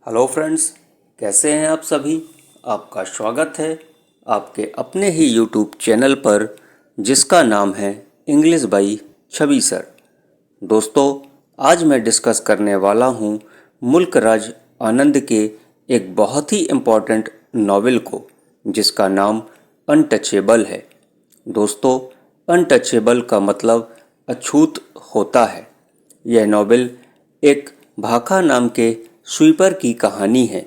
Hello friends, कैसे हैं आप सभी। आपका स्वागत है आपके अपने ही यूट्यूब चैनल पर जिसका नाम है इंग्लिश बाई छवि सर। दोस्तों, आज मैं डिस्कस करने वाला हूं मुल्क राज आनंद के एक बहुत ही इम्पोर्टेंट नॉवेल को जिसका नाम अनटचेबल है। दोस्तों, अनटचेबल का मतलब अछूत होता है। यह नॉवेल एक भाखा नाम के स्वीपर की कहानी है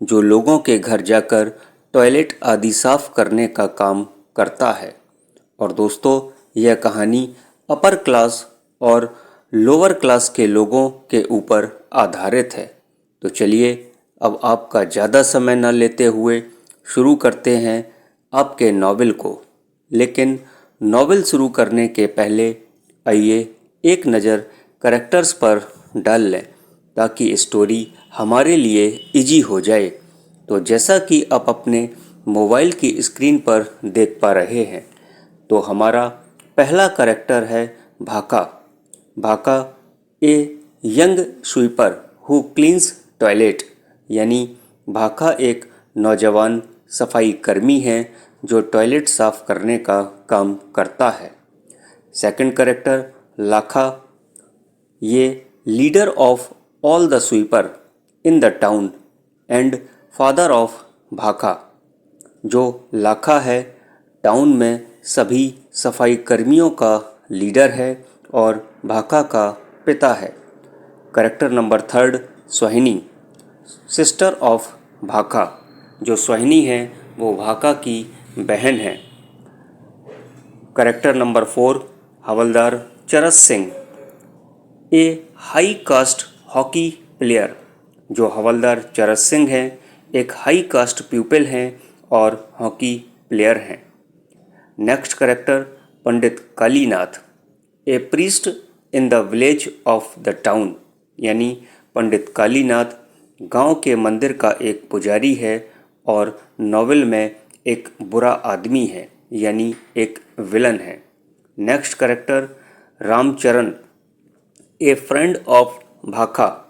जो लोगों के घर जाकर टॉयलेट आदि साफ करने का काम करता है। और दोस्तों, यह कहानी अपर क्लास और लोअर क्लास के लोगों के ऊपर आधारित है। तो चलिए, अब आपका ज़्यादा समय न लेते हुए शुरू करते हैं आपके नॉवेल को। लेकिन नॉवेल शुरू करने के पहले आइए एक नज़र कैरेक्टर्स पर डाल लें ताकि स्टोरी हमारे लिए इजी हो जाए। तो जैसा कि आप अपने मोबाइल की स्क्रीन पर देख पा रहे हैं, तो हमारा पहला कैरेक्टर है भाका। भाका a young sweeper who cleans toilet, यानी भाका एक नौजवान सफाई कर्मी है जो टॉयलेट साफ करने का काम करता है। सेकंड कैरेक्टर लाखा, ये leader of all the sweeper in the town and father of भाका। जो लाखा है टाउन में सभी सफाई कर्मियों का लीडर है और भाका का पिता है। Character number third Sohini, sister of भाका। जो सोहिनी है वो भाका की बहन है। कैरेक्टर नंबर फोर हवलदार चरस सिंह, ए हाई कास्ट हॉकी प्लेयर। जो हवलदार चरस सिंह हैं एक हाई कास्ट प्यूपिल हैं और हॉकी प्लेयर हैं। Next character Pandit Kalinath, A priest in the village of the town, यानी पंडित कालीनाथ गांव के मंदिर का एक पुजारी है और नॉवेल में एक बुरा आदमी है, यानी एक विलन है। Next character Ramcharan, a friend of Bhakha.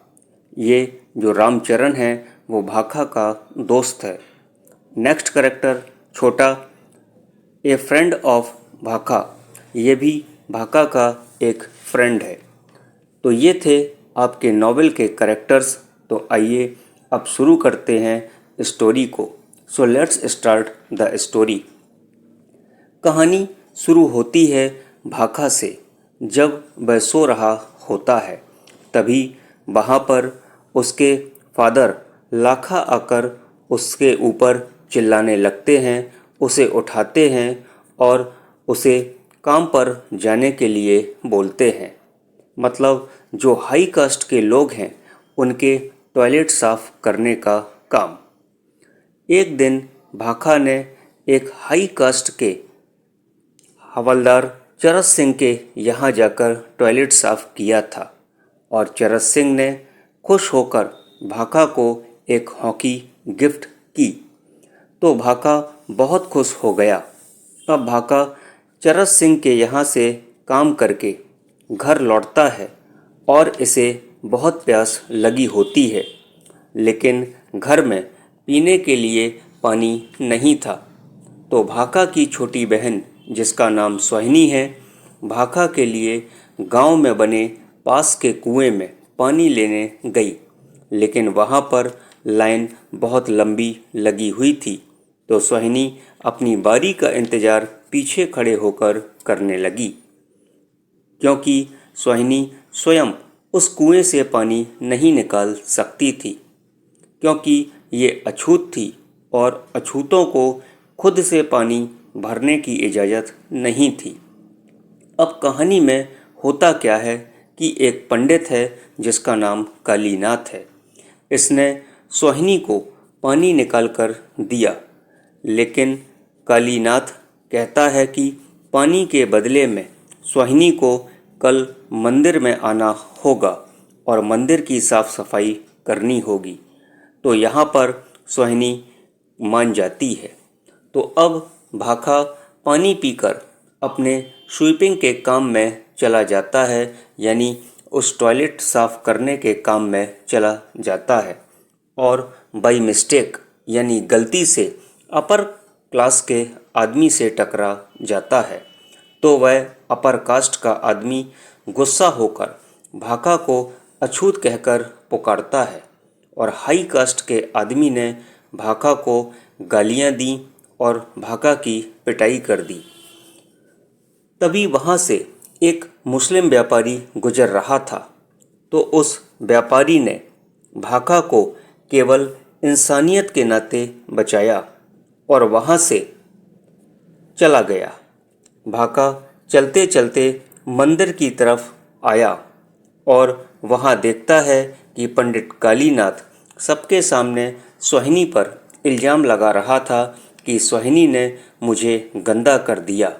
ये जो रामचरण है वो भाखा का दोस्त है। नेक्स्ट कैरेक्टर छोटा, ए फ्रेंड ऑफ भाखा। ये भी भाखा का एक फ्रेंड है। तो ये थे आपके नॉवेल के कैरेक्टर्स। तो आइए अब शुरू करते हैं स्टोरी को। So let's start the story. कहानी शुरू होती है भाखा से। जब वह सो रहा होता है तभी वहाँ पर उसके फादर लाखा आकर उसके ऊपर चिल्लाने लगते हैं, उसे उठाते हैं और उसे काम पर जाने के लिए बोलते हैं। मतलब जो हाई कास्ट के लोग हैं उनके टॉयलेट साफ करने का काम। एक दिन भाखा ने एक हाई कास्ट के हवलदार चरस सिंह के यहाँ जाकर टॉयलेट साफ किया था और चरस सिंह ने खुश होकर भाका को एक हॉकी गिफ्ट की। तो भाका बहुत खुश हो गया। अब भाका चरस सिंह के यहाँ से काम करके घर लौटता है और इसे बहुत प्यास लगी होती है, लेकिन घर में पीने के लिए पानी नहीं था। तो भाका की छोटी बहन जिसका नाम सोहिनी है, भाका के लिए गांव में बने पास के कुएं में पानी लेने गई, लेकिन वहां पर लाइन बहुत लंबी लगी हुई थी। तो सोहिनी अपनी बारी का इंतज़ार पीछे खड़े होकर करने लगी, क्योंकि सोहिनी स्वयं उस कुएं से पानी नहीं निकाल सकती थी, क्योंकि ये अछूत थी और अछूतों को खुद से पानी भरने की इजाज़त नहीं थी। अब कहानी में होता क्या है कि एक पंडित है जिसका नाम कालीनाथ है। इसने सोहिनी को पानी निकाल कर दिया, लेकिन कालीनाथ कहता है कि पानी के बदले में सोहिनी को कल मंदिर में आना होगा और मंदिर की साफ सफाई करनी होगी। तो यहाँ पर सोहिनी मान जाती है। तो अब भाका पानी पीकर अपने स्वीपिंग के काम में चला जाता है, यानी उस टॉयलेट साफ करने के काम में चला जाता है। और बाई मिस्टेक यानी गलती से अपर क्लास के आदमी से टकरा जाता है तो वह अपर कास्ट का आदमी गुस्सा होकर भाका को अछूत कहकर पुकारता है और हाई कास्ट के आदमी ने भाका को गालियां दी और भाका की पिटाई कर दी। तभी वहाँ से एक मुस्लिम व्यापारी गुजर रहा था तो उस व्यापारी ने भाका को केवल इंसानियत के नाते बचाया और वहाँ से चला गया। भाका चलते चलते मंदिर की तरफ आया और वहाँ देखता है कि पंडित कालीनाथ सबके सामने सोहिनी पर इल्ज़ाम लगा रहा था कि सोहिनी ने मुझे गंदा कर दिया।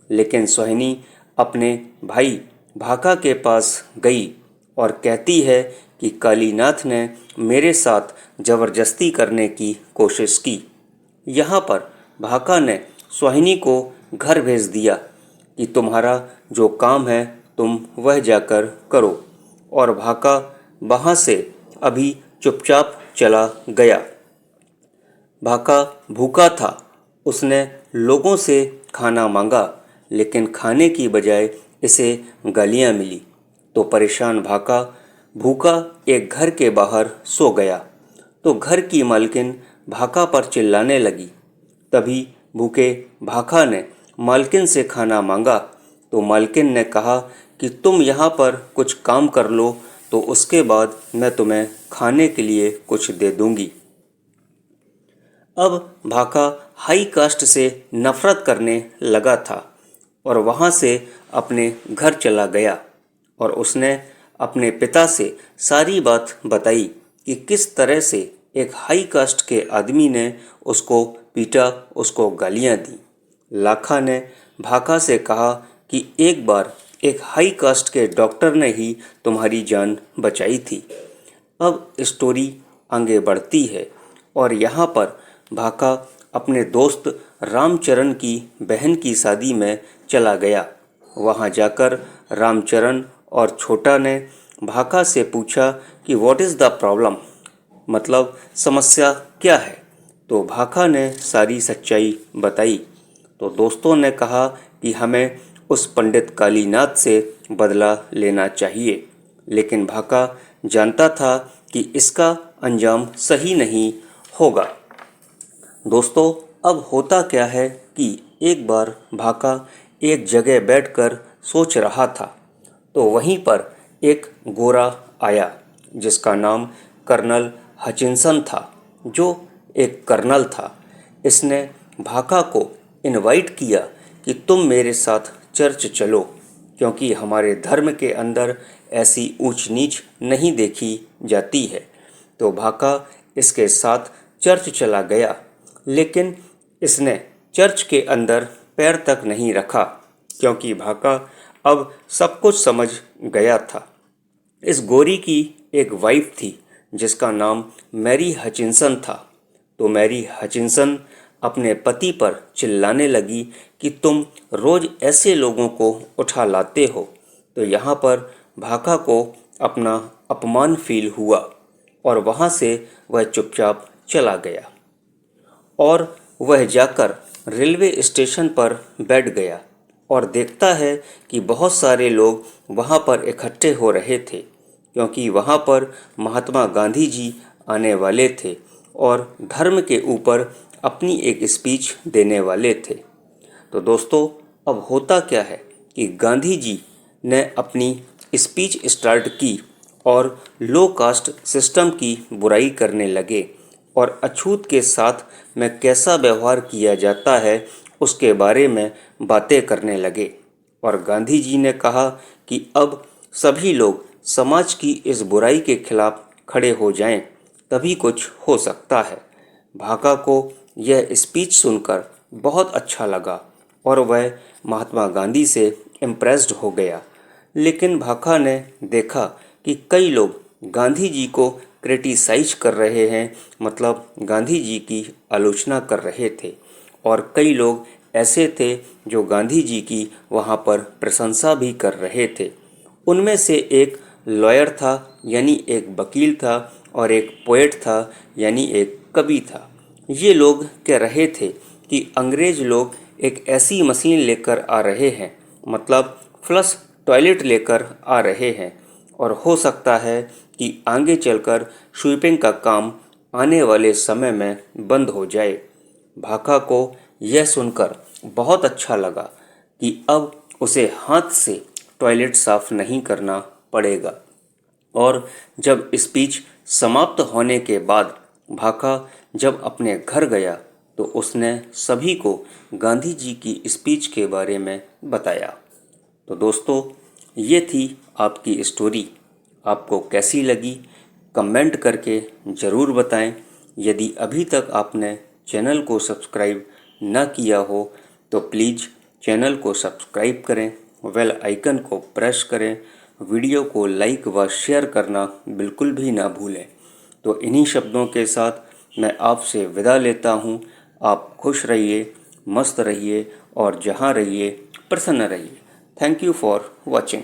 लेकिन सोहिनी अपने भाई भाका के पास गई और कहती है कि कालीनाथ ने मेरे साथ ज़बरदस्ती करने की कोशिश की। यहाँ पर भाका ने सोहिनी को घर भेज दिया कि तुम्हारा जो काम है तुम वह जाकर करो, और भाका वहाँ से अभी चुपचाप चला गया। भाका भूखा था, उसने लोगों से खाना मांगा लेकिन खाने की बजाय इसे गालियाँ मिली। तो परेशान भाका भूखा एक घर के बाहर सो गया तो घर की मालकिन भाका पर चिल्लाने लगी। तभी भूखे भाका ने मालकिन से खाना मांगा तो मालकिन ने कहा कि तुम यहाँ पर कुछ काम कर लो तो उसके बाद मैं तुम्हें खाने के लिए कुछ दे दूंगी। अब भाका हाई कास्ट से नफरत करने लगा था और वहाँ से अपने घर चला गया और उसने अपने पिता से सारी बात बताई कि किस तरह से एक हाई कास्ट के आदमी ने उसको पीटा, उसको गालियाँ दी। लाखा ने भाका से कहा कि एक बार एक हाई कास्ट के डॉक्टर ने ही तुम्हारी जान बचाई थी। अब स्टोरी आगे बढ़ती है और यहाँ पर भाका अपने दोस्त रामचरण की बहन की शादी में चला गया। वहाँ जाकर रामचरण और छोटा ने भाका से पूछा कि व्हाट इज़ द प्रॉब्लम, मतलब समस्या क्या है। तो भाका ने सारी सच्चाई बताई। तो दोस्तों ने कहा कि हमें उस पंडित कालीनाथ से बदला लेना चाहिए, लेकिन भाका जानता था कि इसका अंजाम सही नहीं होगा। दोस्तों, अब होता क्या है कि एक बार भाका एक जगह बैठकर सोच रहा था तो वहीं पर एक गोरा आया जिसका नाम कर्नल हचिंसन था, जो एक कर्नल था। इसने भाका को इनवाइट किया कि तुम मेरे साथ चर्च चलो, क्योंकि हमारे धर्म के अंदर ऐसी ऊंच नीच नहीं देखी जाती है। तो भाका इसके साथ चर्च चला गया, लेकिन इसने चर्च के अंदर पैर तक नहीं रखा क्योंकि भाका अब सब कुछ समझ गया था। इस गोरी की एक वाइफ थी जिसका नाम मैरी हचिंसन था। तो मैरी हचिंसन अपने पति पर चिल्लाने लगी कि तुम रोज़ ऐसे लोगों को उठा लाते हो। तो यहाँ पर भाका को अपना अपमान फील हुआ और वहाँ से वह चुपचाप चला गया और वह जाकर रेलवे स्टेशन पर बैठ गया और देखता है कि बहुत सारे लोग वहाँ पर इकट्ठे हो रहे थे, क्योंकि वहाँ पर महात्मा गांधी जी आने वाले थे और धर्म के ऊपर अपनी एक स्पीच देने वाले थे। तो दोस्तों, अब होता क्या है कि गांधी जी ने अपनी स्पीच स्टार्ट की और लो कास्ट सिस्टम की बुराई करने लगे और अछूत के साथ में कैसा व्यवहार किया जाता है उसके बारे में बातें करने लगे। और गांधी जी ने कहा कि अब सभी लोग समाज की इस बुराई के खिलाफ खड़े हो जाएं, तभी कुछ हो सकता है। भाका को यह स्पीच सुनकर बहुत अच्छा लगा और वह महात्मा गांधी से इम्प्रेस्ड हो गया। लेकिन भाका ने देखा कि कई लोग गांधी जी को क्रिटिसाइज कर रहे हैं, मतलब गांधी जी की आलोचना कर रहे थे, और कई लोग ऐसे थे जो गांधी जी की वहाँ पर प्रशंसा भी कर रहे थे। उनमें से एक लॉयर था, यानी एक वकील था और एक पोएट था यानी एक कवि था। ये लोग कह रहे थे कि अंग्रेज लोग एक ऐसी मशीन लेकर आ रहे हैं, मतलब फ्लश टॉयलेट लेकर आ रहे हैं, और हो सकता है कि आगे चलकर स्वीपिंग का काम आने वाले समय में बंद हो जाए। भाका को यह सुनकर बहुत अच्छा लगा कि अब उसे हाथ से टॉयलेट साफ नहीं करना पड़ेगा। और जब स्पीच समाप्त होने के बाद भाका जब अपने घर गया तो उसने सभी को गांधी जी की स्पीच के बारे में बताया। तो दोस्तों, ये थी आपकी स्टोरी। आपको कैसी लगी कमेंट करके ज़रूर बताएं। यदि अभी तक आपने चैनल को सब्सक्राइब न किया हो तो प्लीज़ चैनल को सब्सक्राइब करें, बेल आइकन को प्रेस करें, वीडियो को लाइक व शेयर करना बिल्कुल भी ना भूलें। तो इन्हीं शब्दों के साथ मैं आपसे विदा लेता हूँ। आप खुश रहिए, मस्त रहिए और जहाँ रहिए प्रसन्न रहिए। Thank you for watching.